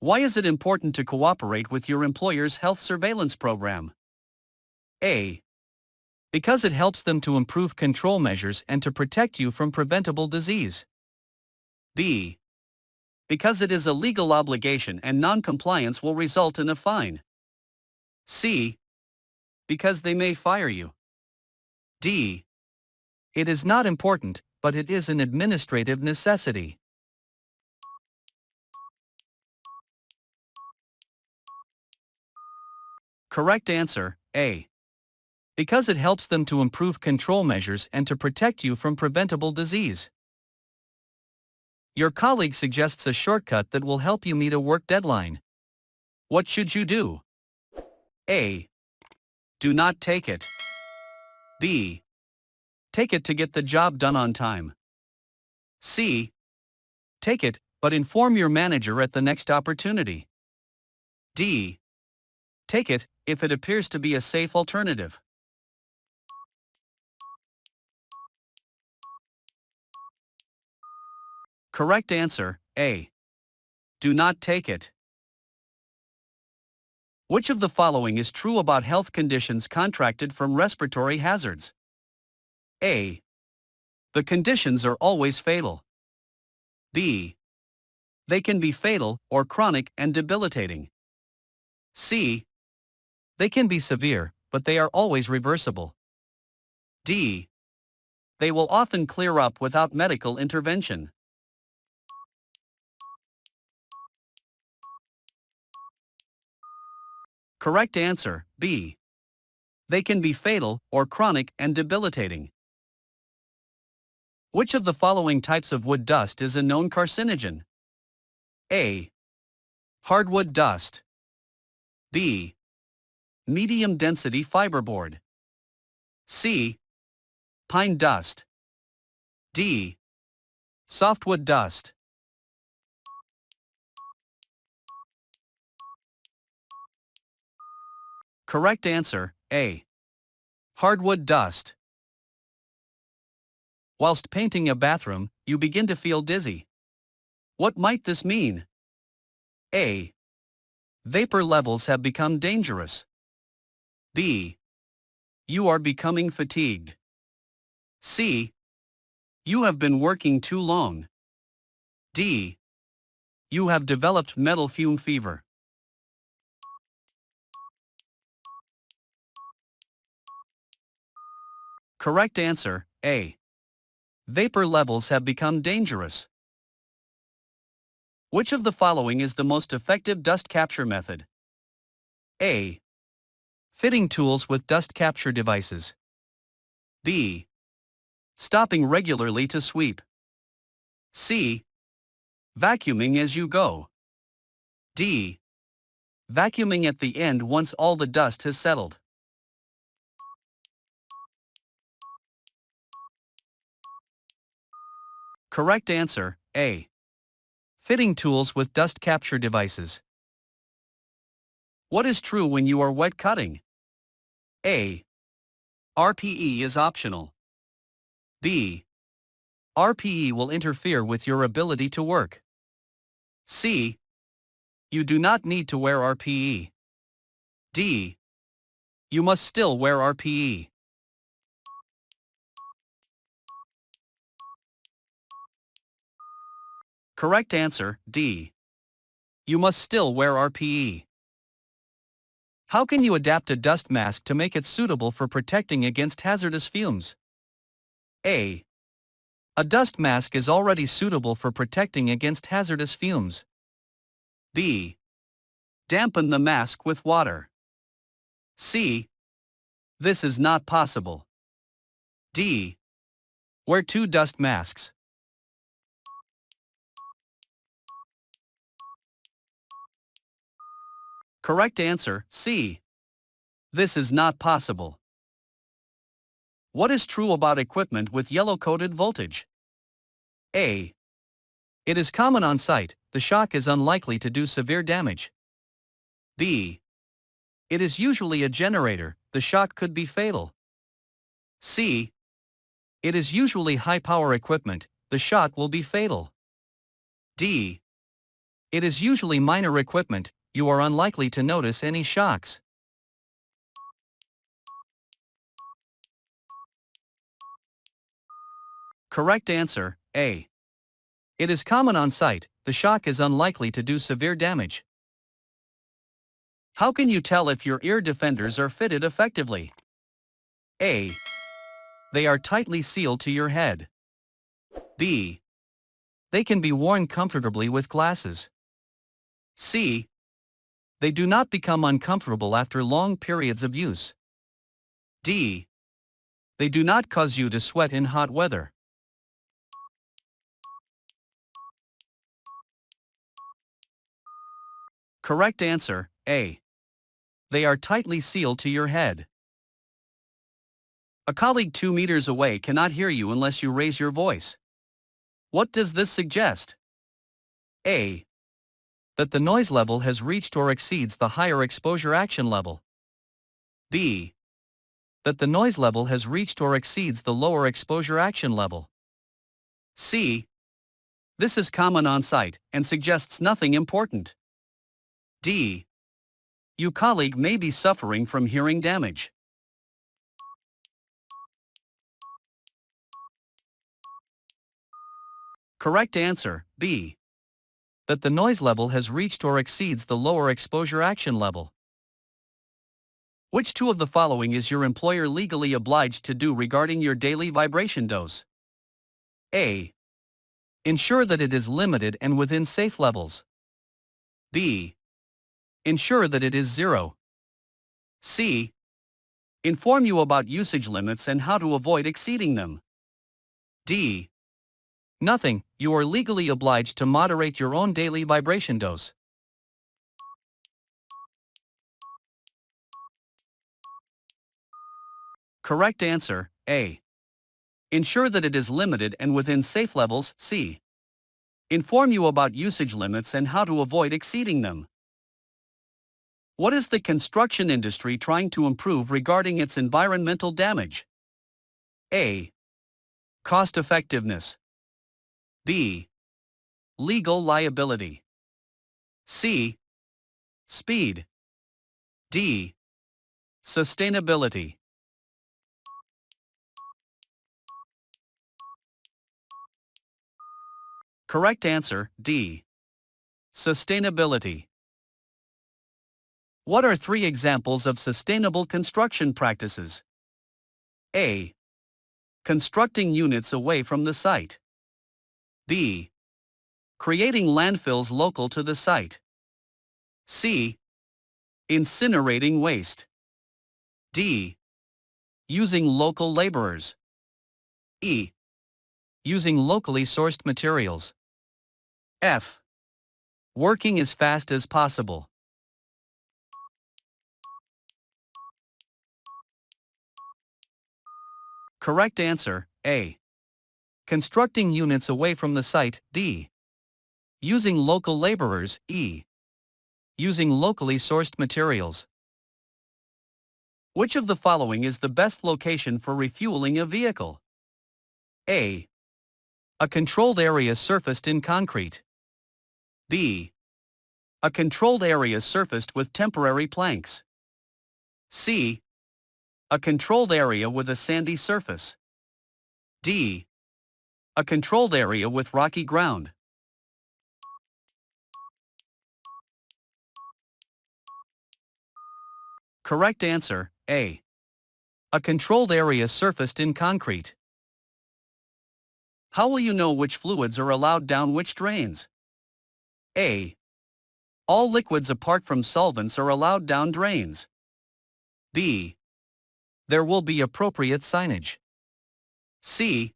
Why is it important to cooperate with your employer's health surveillance program? A. Because it helps them to improve control measures and to protect you from preventable disease. B. Because it is a legal obligation and non-compliance will result in a fine. C. Because they may fire you. D. It is not important, but it is an administrative necessity. Correct answer, A. Because it helps them to improve control measures and to protect you from preventable disease. Your colleague suggests a shortcut that will help you meet a work deadline. What should you do? A. Do not take it. B. Take it to get the job done on time. C. Take it, but inform your manager at the next opportunity. D. Take it, if it appears to be a safe alternative. Correct answer, A. Do not take it. Which of the following is true about health conditions contracted from respiratory hazards? A. The conditions are always fatal. B. They can be fatal or chronic and debilitating. C. They can be severe, but they are always reversible. D. They will often clear up without medical intervention. Correct answer, B. They can be fatal or chronic and debilitating. Which of the following types of wood dust is a known carcinogen? A. Hardwood dust. B. Medium density fiberboard. C. Pine dust. D. Softwood dust. Correct answer, A. Hardwood dust. Whilst painting a bathroom, you begin to feel dizzy. What might this mean? A. Vapor levels have become dangerous. B. You are becoming fatigued. C. You have been working too long. D. You have developed metal fume fever. Correct answer, A. Vapor levels have become dangerous. Which of the following is the most effective dust capture method? A. Fitting tools with dust capture devices. B. Stopping regularly to sweep. C. Vacuuming as you go. D. Vacuuming at the end once all the dust has settled. Correct answer, A. Fitting tools with dust capture devices. What is true when you are wet cutting? A. RPE is optional. B. RPE will interfere with your ability to work. C. You do not need to wear RPE. D. You must still wear RPE. Correct answer, D. You must still wear RPE. How can you adapt a dust mask to make it suitable for protecting against hazardous fumes? A. A dust mask is already suitable for protecting against hazardous fumes. B. Dampen the mask with water. C. This is not possible. D. Wear two dust masks. Correct answer, C. This is not possible. What is true about equipment with yellow-coated voltage? A. It is common on site, the shock is unlikely to do severe damage. B. It is usually a generator, the shock could be fatal. C. It is usually high-power equipment, the shock will be fatal. D. It is usually minor equipment, you are unlikely to notice any shocks. Correct answer, A. It is common on site, the shock is unlikely to do severe damage. How can you tell if your ear defenders are fitted effectively? A. They are tightly sealed to your head. B. They can be worn comfortably with glasses. C. They do not become uncomfortable after long periods of use. D. They do not cause you to sweat in hot weather. Correct answer, A. They are tightly sealed to your head. A colleague 2 meters away cannot hear you unless you raise your voice. What does this suggest? A. That the noise level has reached or exceeds the higher exposure action level. B. That the noise level has reached or exceeds the lower exposure action level. C. This is common on site and suggests nothing important. D. Your colleague may be suffering from hearing damage. Correct answer, B. That the noise level has reached or exceeds the lower exposure action level. Which two of the following is your employer legally obliged to do regarding your daily vibration dose? A. Ensure that it is limited and within safe levels. B. Ensure that it is 0. C. Inform you about usage limits and how to avoid exceeding them. D. Nothing, you are legally obliged to moderate your own daily vibration dose. Correct answer, A. Ensure that it is limited and within safe levels. C. Inform you about usage limits and how to avoid exceeding them. What is the construction industry trying to improve regarding its environmental damage? A. Cost effectiveness. B. Legal liability. C. Speed. D. Sustainability. Correct answer, D. Sustainability. What are 3 examples of sustainable construction practices? A. Constructing units away from the site. B. Creating landfills local to the site. C. Incinerating waste. D. Using local laborers. E. Using locally sourced materials. F. Working as fast as possible. Correct answer, A. Constructing units away from the site. D. Using local laborers. E. Using locally sourced materials. Which of the following is the best location for refueling a vehicle? A. A controlled area surfaced in concrete. B. A controlled area surfaced with temporary planks. C. A controlled area with a sandy surface. D. A controlled area with rocky ground. Correct answer, A. A controlled area surfaced in concrete. How will you know which fluids are allowed down which drains? A. All liquids apart from solvents are allowed down drains. B. There will be appropriate signage. C.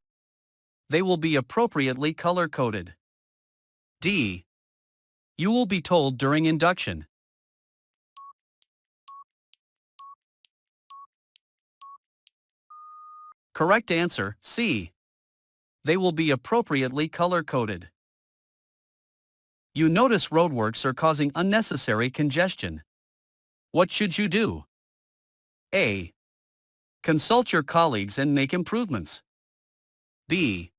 They will be appropriately color-coded. D. You will be told during induction. Correct answer, C. They will be appropriately color-coded. You notice roadworks are causing unnecessary congestion. What should you do? A. Consult your colleagues and make improvements. B.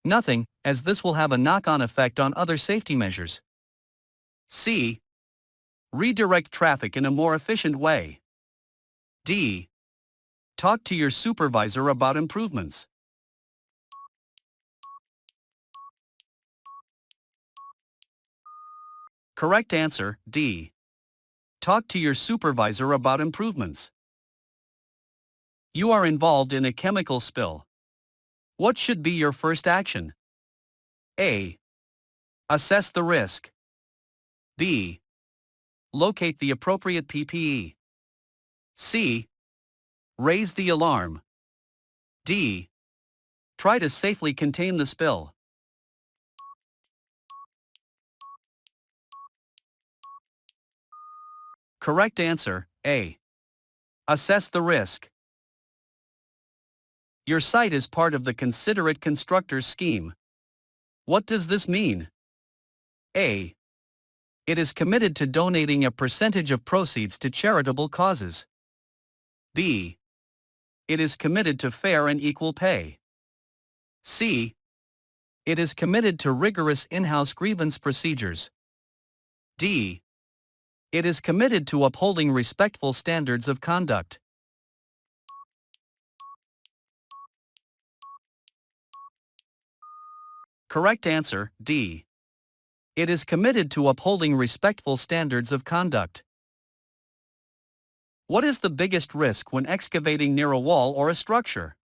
Nothing, as this will have a knock-on effect on other safety measures. C. Redirect traffic in a more efficient way. D. Talk to your supervisor about improvements. Correct answer, D. Talk to your supervisor about improvements. You are involved in a chemical spill. What should be your first action? A. Assess the risk. B. Locate the appropriate PPE. C. Raise the alarm. D. Try to safely contain the spill. Correct answer, A. Assess the risk. Your site is part of the Considerate Constructors scheme. What does this mean? A. It is committed to donating a percentage of proceeds to charitable causes. B. It is committed to fair and equal pay. C. It is committed to rigorous in-house grievance procedures. D. It is committed to upholding respectful standards of conduct. Correct answer, D. It is committed to upholding respectful standards of conduct. What is the biggest risk when excavating near a wall or a structure?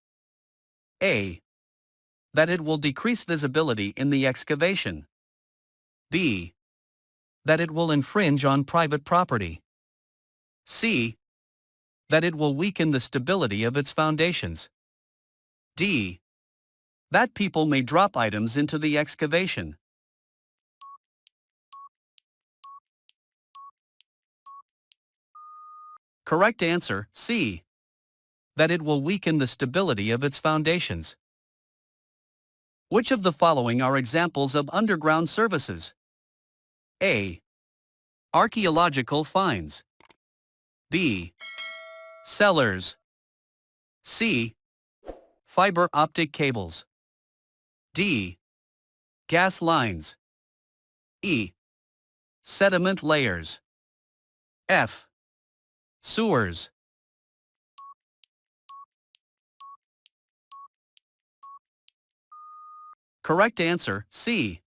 A. That it will decrease visibility in the excavation. B. That it will infringe on private property. C. That it will weaken the stability of its foundations. D. That people may drop items into the excavation. Correct answer, C. That it will weaken the stability of its foundations. Which of the following are examples of underground services? A. Archaeological finds. B. Cellars. C. Fiber optic cables. D. Gas lines. E. Sediment layers. F. Sewers. Correct answer, C.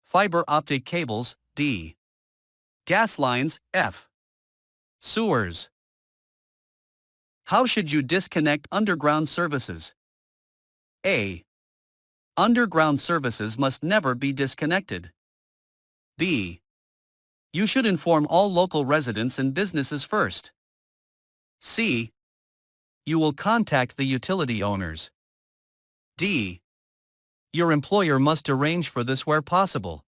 Fiber optic cables, D. Gas lines, F. Sewers. How should you disconnect underground services? A. Underground services must never be disconnected. B. You should inform all local residents and businesses first. C. You will contact the utility owners. D. Your employer must arrange for this where possible.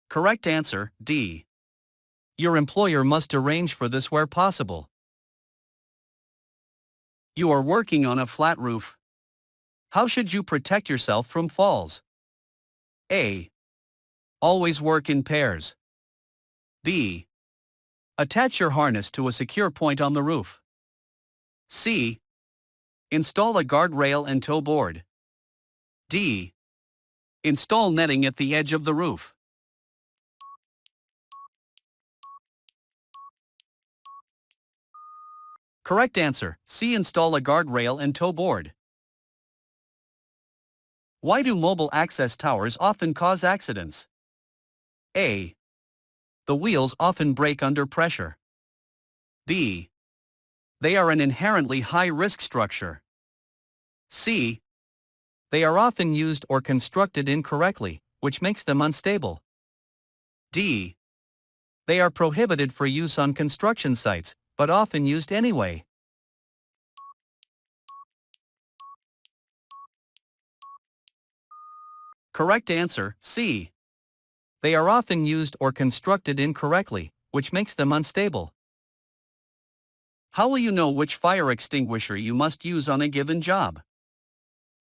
Correct answer, D. Your employer must arrange for this where possible. You are working on a flat roof. How should you protect yourself from falls? A. Always work in pairs. B. Attach your harness to a secure point on the roof. C. Install a guardrail and tow board. D. Install netting at the edge of the roof. Correct answer, C. Install a guardrail and tow board. Why do mobile access towers often cause accidents? A. The wheels often break under pressure. B. They are an inherently high-risk structure. C. They are often used or constructed incorrectly, which makes them unstable. D. They are prohibited for use on construction sites, but often used anyway. Correct answer, C. They are often used or constructed incorrectly, which makes them unstable. How will you know which fire extinguisher you must use on a given job?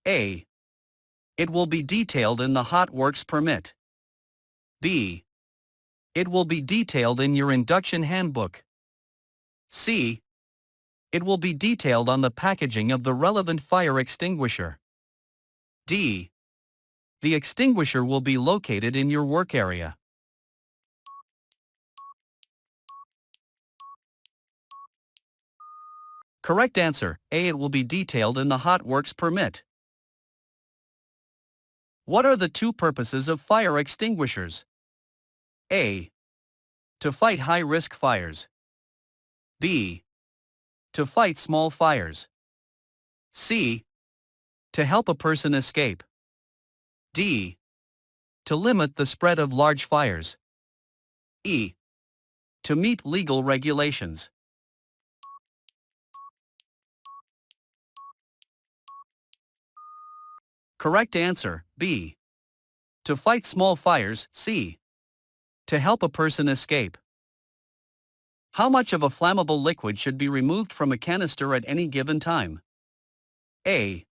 A. It will be detailed in the Hot Works permit. B. It will be detailed in your induction handbook. C. It will be detailed on the packaging of the relevant fire extinguisher. D. The extinguisher will be located in your work area. Correct answer, A. It will be detailed in the Hot Works permit. What are the two purposes of fire extinguishers? A. To fight high-risk fires. B. To fight small fires. C. To help a person escape. D. To limit the spread of large fires. E. To meet legal regulations. Correct answer, B. To fight small fires. C. To help a person escape. How much of a flammable liquid should be removed from a canister at any given time? A.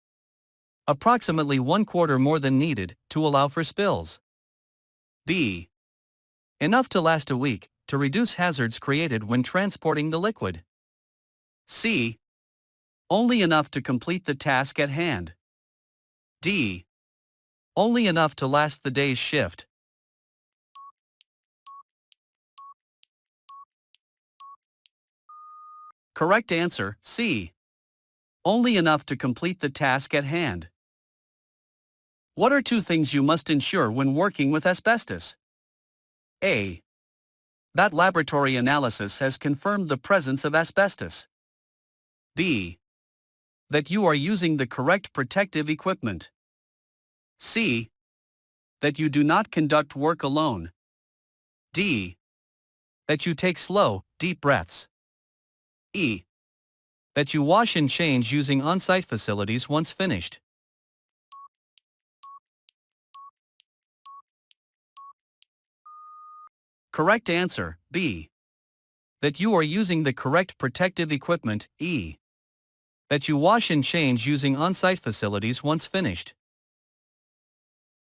Approximately 1/4 more than needed, to allow for spills. B. Enough to last a week, to reduce hazards created when transporting the liquid. C. Only enough to complete the task at hand. D. Only enough to last the day's shift. Correct answer, C. Only enough to complete the task at hand. What are two things you must ensure when working with asbestos? A. That laboratory analysis has confirmed the presence of asbestos. B. That you are using the correct protective equipment. C. That you do not conduct work alone. D. That you take slow, deep breaths. E. That you wash and change using on-site facilities once finished. Correct answer, B. That you are using the correct protective equipment. E. That you wash and change using on-site facilities once finished.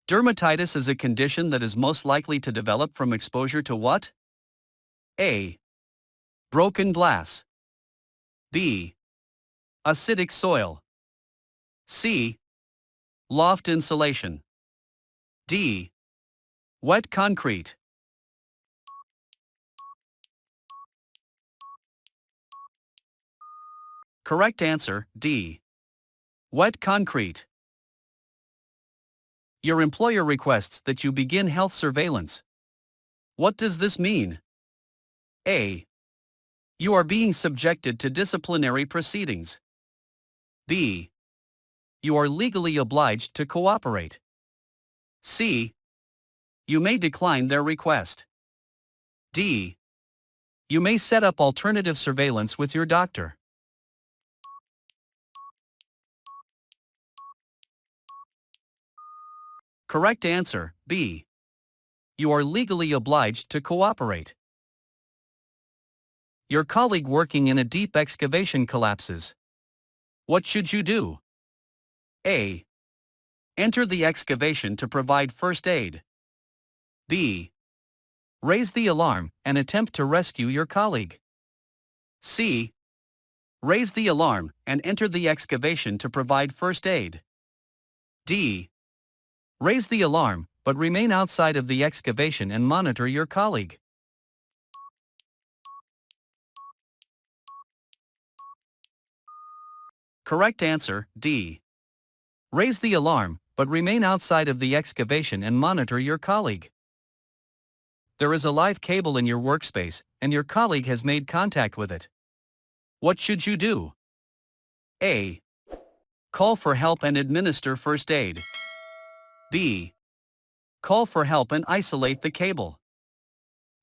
Dermatitis is a condition that is most likely to develop from exposure to what? A. Broken glass. B. Acidic soil. C. Loft insulation. D. Wet concrete. Correct answer, D. Wet concrete. Your employer requests that you begin health surveillance. What does this mean? A. You are being subjected to disciplinary proceedings. B. You are legally obliged to cooperate. C. You may decline their request. D. You may set up alternative surveillance with your doctor. Correct answer, B. You are legally obliged to cooperate. Your colleague working in a deep excavation collapses. What should you do? A. Enter the excavation to provide first aid. B. Raise the alarm and attempt to rescue your colleague. C. Raise the alarm and enter the excavation to provide first aid. D. Raise the alarm, but remain outside of the excavation and monitor your colleague. Correct answer, D. Raise the alarm, but remain outside of the excavation and monitor your colleague. There is a live cable in your workspace, and your colleague has made contact with it. What should you do? A. Call for help and administer first aid. B. Call for help and isolate the cable.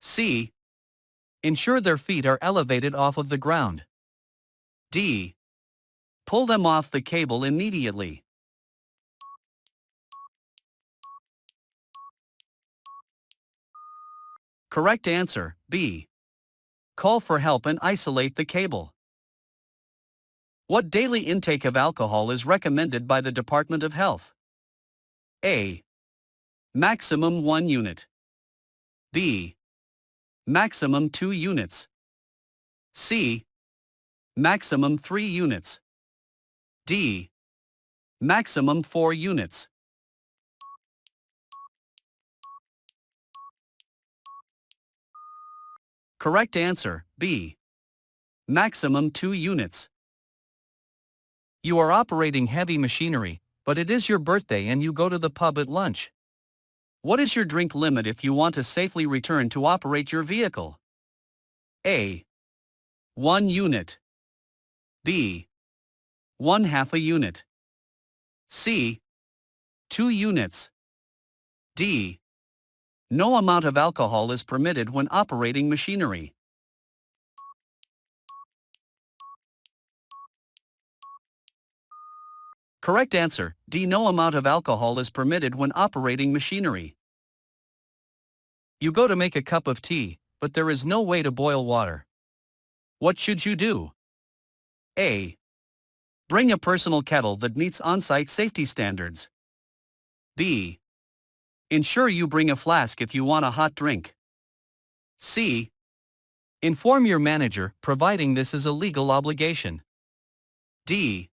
C. Ensure their feet are elevated off of the ground. D. Pull them off the cable immediately. Correct answer, B. Call for help and isolate the cable. What daily intake of alcohol is recommended by the Department of Health? A. Maximum 1 unit. B. Maximum 2 units. C. Maximum 3 units. D. Maximum 4 units. Correct answer, B. Maximum 2 units. You are operating heavy machinery, but it is your birthday and you go to the pub at lunch. What is your drink limit if you want to safely return to operate your vehicle? A. 1 unit. B. 1/2 a unit. C. 2 units. D. No amount of alcohol is permitted when operating machinery. Correct answer, D. No amount of alcohol is permitted when operating machinery. You go to make a cup of tea, but there is no way to boil water. What should you do? A. Bring a personal kettle that meets on-site safety standards. B. Ensure you bring a flask if you want a hot drink. C. Inform your manager, providing this is a legal obligation. D.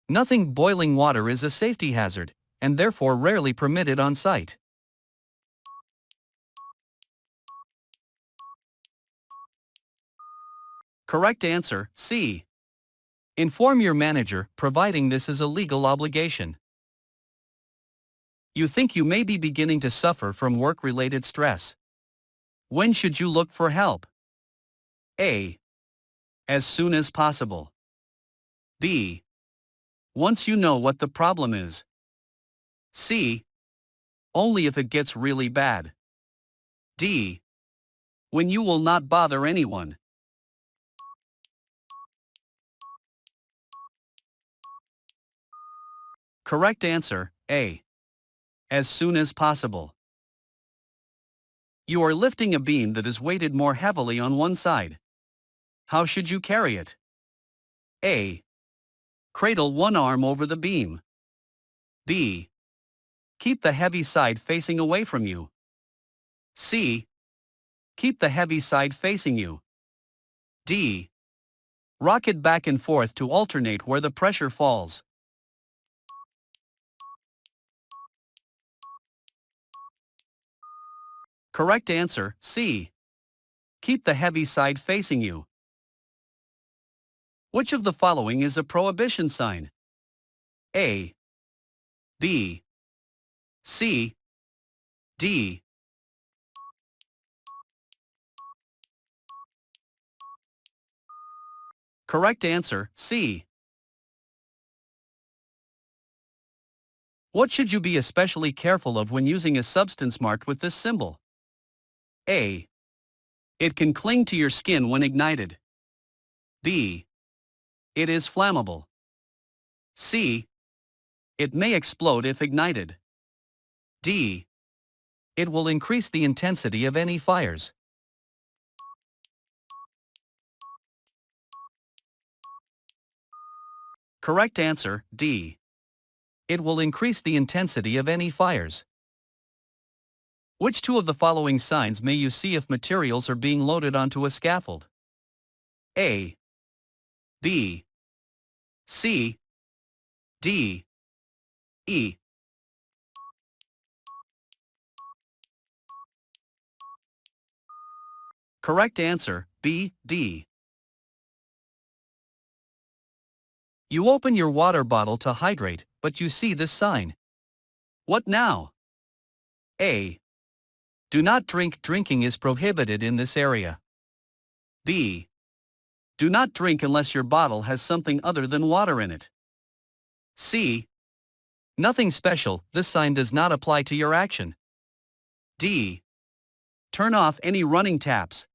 Nothing boiling water is a safety hazard, and therefore rarely permitted on site. Correct answer, C. Inform your manager, providing this is a legal obligation. You think you may be beginning to suffer from work-related stress. When should you look for help? A. As soon as possible. B. Once you know what the problem is. C. Only if it gets really bad. D. When you will not bother anyone. Correct answer, A. As soon as possible. You are lifting a beam that is weighted more heavily on one side. How should you carry it? A. Cradle one arm over the beam. B. Keep the heavy side facing away from you. C. Keep the heavy side facing you. D. Rock it back and forth to alternate where the pressure falls. Correct answer, C. Keep the heavy side facing you. Which of the following is a prohibition sign? A. B. C. D. Correct answer, C. What should you be especially careful of when using a substance marked with this symbol? A. It can cling to your skin when ignited. B. It is flammable. C. It may explode if ignited. D. It will increase the intensity of any fires. Correct answer, D. It will increase the intensity of any fires. Which two of the following signs may you see if materials are being loaded onto a scaffold? A. B. C. D. E. Correct answer, B. D. You open your water bottle to hydrate, but you see this sign. What now? A. Do not drink. Drinking is prohibited in this area. B. Do not drink unless your bottle has something other than water in it. C. Nothing special. This sign does not apply to your action. D. Turn off any running taps.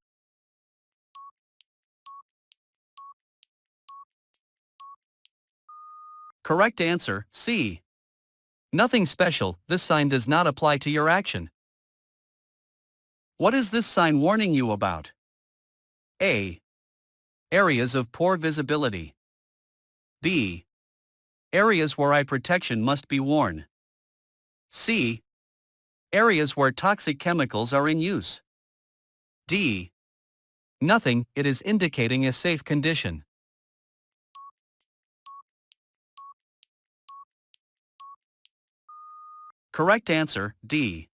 Correct answer, C. Nothing special. This sign does not apply to your action. What is this sign warning you about? A. Areas of poor visibility. B. Areas where eye protection must be worn. C. Areas where toxic chemicals are in use. D. Nothing. It is indicating a safe condition. Correct answer, D.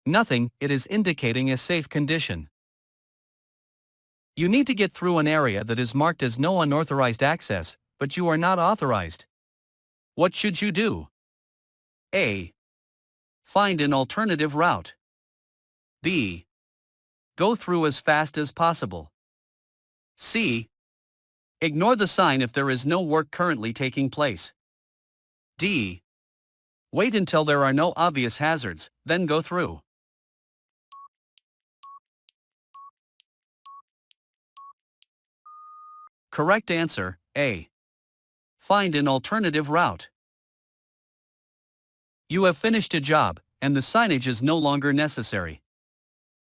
Nothing, it is indicating a safe condition. You need to get through an area that is marked as no unauthorized access, but you are not authorized. What should you do? A. Find an alternative route. B. Go through as fast as possible. C. Ignore the sign if there is no work currently taking place. D. Wait until there are no obvious hazards, then go through. Correct answer, A. Find an alternative route. You have finished a job, and the signage is no longer necessary.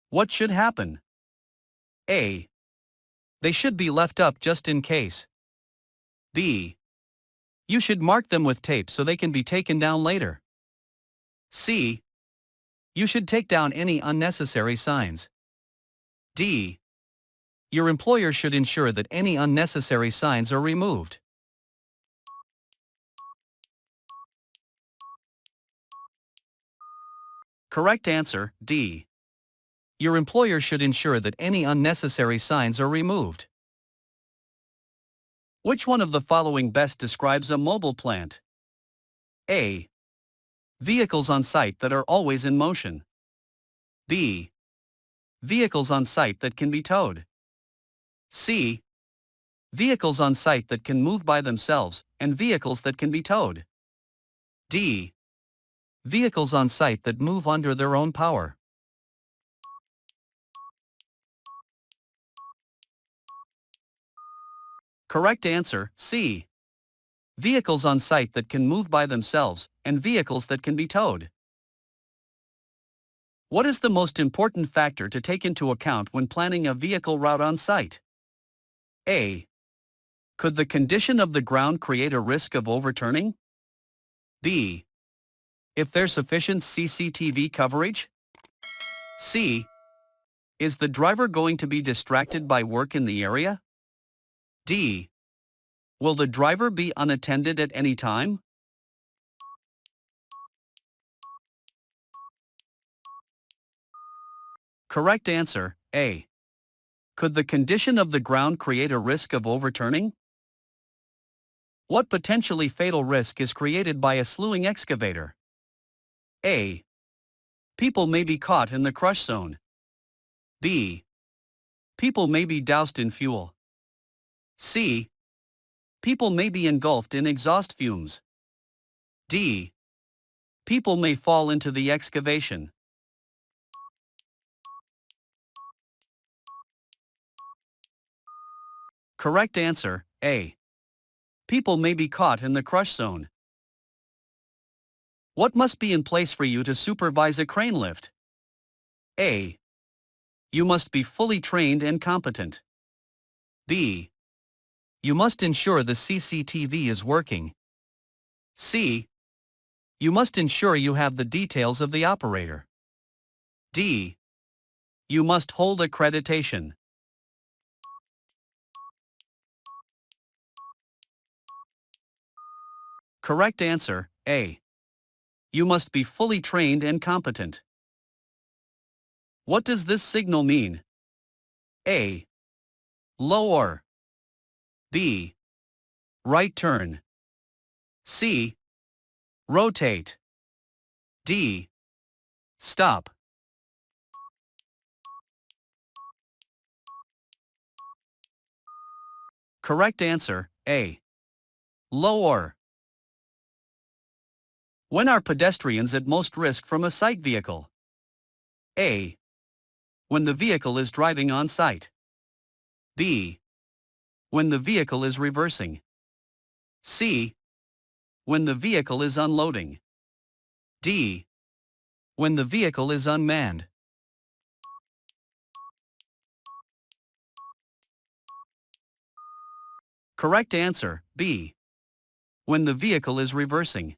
What should happen? A. They should be left up just in case. B. You should mark them with tape so they can be taken down later. C. You should take down any unnecessary signs. D. Your employer should ensure that any unnecessary signs are removed. Correct answer, D. Your employer should ensure that any unnecessary signs are removed. Which one of the following best describes a mobile plant? A. Vehicles on site that are always in motion. B. Vehicles on site that can be towed. C. Vehicles on site that can move by themselves, and vehicles that can be towed. D. Vehicles on site that move under their own power. Correct answer, C. Vehicles on site that can move by themselves, and vehicles that can be towed. What is the most important factor to take into account when planning a vehicle route on site? A. Could the condition of the ground create a risk of overturning? B. If there's sufficient CCTV coverage? C. Is the driver going to be distracted by work in the area? D. Will the driver be unattended at any time? Correct answer, A. Could the condition of the ground create a risk of overturning? What potentially fatal risk is created by a slewing excavator? A. People may be caught in the crush zone. B. People may be doused in fuel. C. People may be engulfed in exhaust fumes. D. People may fall into the excavation. Correct answer, A. People may be caught in the crush zone. What must be in place for you to supervise a crane lift? A. You must be fully trained and competent. B. You must ensure the CCTV is working. C. You must ensure you have the details of the operator. D. You must hold accreditation. Correct answer, A. You must be fully trained and competent. What does this signal mean? A. Lower. B. Right turn. C. Rotate. D. Stop. Correct answer, A. Lower. When are pedestrians at most risk from a site vehicle? A. When the vehicle is driving on site. B. When the vehicle is reversing. C. When the vehicle is unloading. D. When the vehicle is unmanned. Correct answer, B. When the vehicle is reversing.